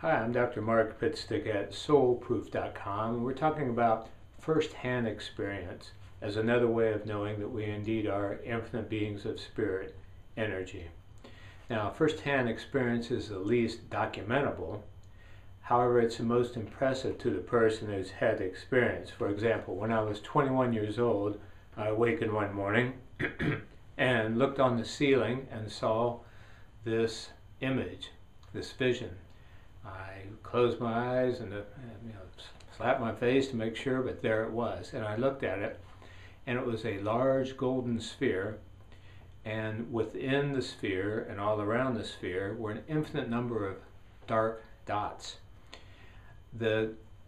Hi, I'm Dr. Mark Pitstick at soulproof.com. We're talking about first-hand experience as another way of knowing that we indeed are infinite beings of spirit energy. Now, first-hand experience is the least documentable. However, it's the most impressive to the person who's had the experience. For example, when I was 21 years old, I awakened one morning and looked on the ceiling and saw this image, this vision. I closed my eyes and slapped my face to make sure, but there it was. And I looked at it, and it was a large golden sphere, and within the sphere and all around the sphere were an infinite number of dark dots.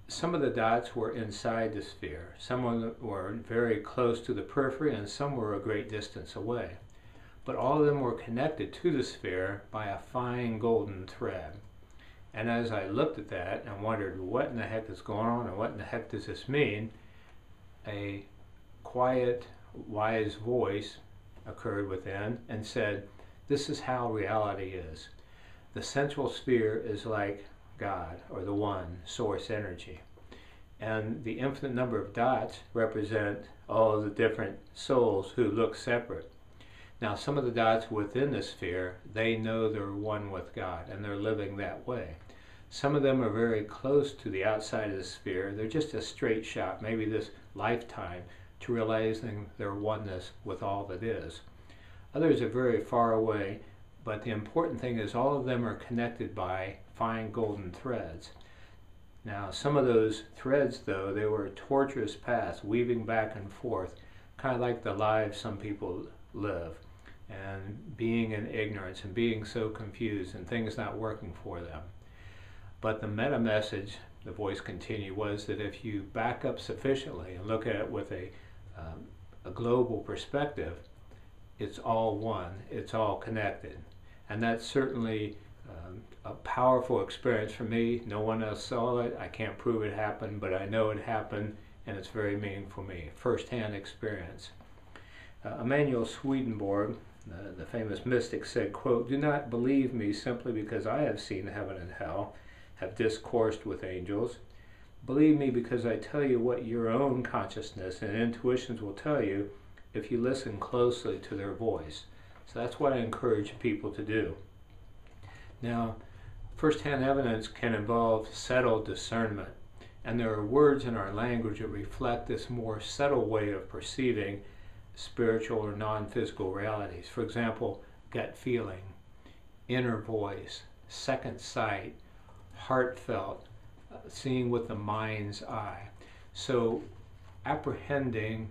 Some of the dots were inside the sphere, some of them were very close to the periphery, and some were a great distance away. But all of them were connected to the sphere by a fine golden thread. And as I looked at that and wondered what in the heck is going on and what in the heck does this mean, a quiet, wise voice occurred within and said, "This is how reality is. The central sphere is like God, or the one, source energy. And the infinite number of dots represent all of the different souls who look separate. Now, some of the dots within the sphere, they know they're one with God, and they're living that way. Some of them are very close to the outside of the sphere. They're just a straight shot, maybe this lifetime, to realizing their oneness with all that is. Others are very far away, but the important thing is all of them are connected by fine golden threads. Now, some of those threads, though, they were tortuous paths, weaving back and forth, kind of like the lives some people live, and being in ignorance and being so confused and things not working for them. But the meta message, the voice continued, was that if you back up sufficiently and look at it with a global perspective, it's all one, it's all connected. And that's certainly a powerful experience for me. No one else saw it. I can't prove it happened, but I know it happened, and it's very meaningful for me. First-hand experience. Emanuel Swedenborg, the famous mystic, said, quote, "Do not believe me simply because I have seen heaven and hell, have discoursed with angels. Believe me because I tell you what your own consciousness and intuitions will tell you if you listen closely to their voice." So that's what I encourage people to do. Now, first-hand evidence can involve subtle discernment, and there are words in our language that reflect this more subtle way of perceiving spiritual or non-physical realities. For example, gut feeling, inner voice, second sight, heartfelt, seeing with the mind's eye. So apprehending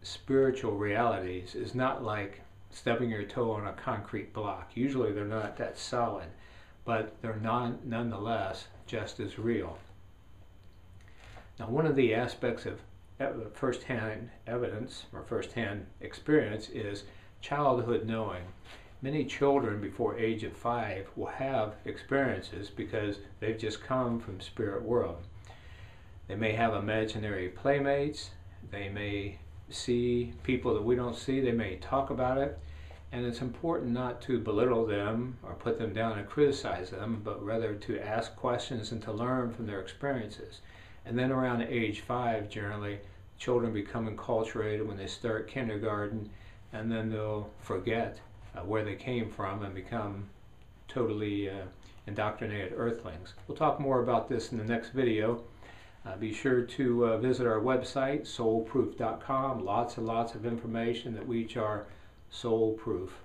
spiritual realities is not like stepping your toe on a concrete block. Usually they're not that solid, but they're nonetheless just as real. Now, one of the aspects of first-hand evidence or first-hand experience is childhood knowing. Many children before age of 5 will have experiences because they've just come from spirit world. They may have imaginary playmates, they may see people that we don't see, they may talk about it, and it's important not to belittle them or put them down and criticize them, but rather to ask questions and to learn from their experiences. And then around age 5, generally, children become enculturated when they start kindergarten, and then they'll forget where they came from and become totally indoctrinated earthlings. We'll talk more about this in the next video. Be sure to visit our website, soulproof.com. Lots and lots of information that we each are soul proof.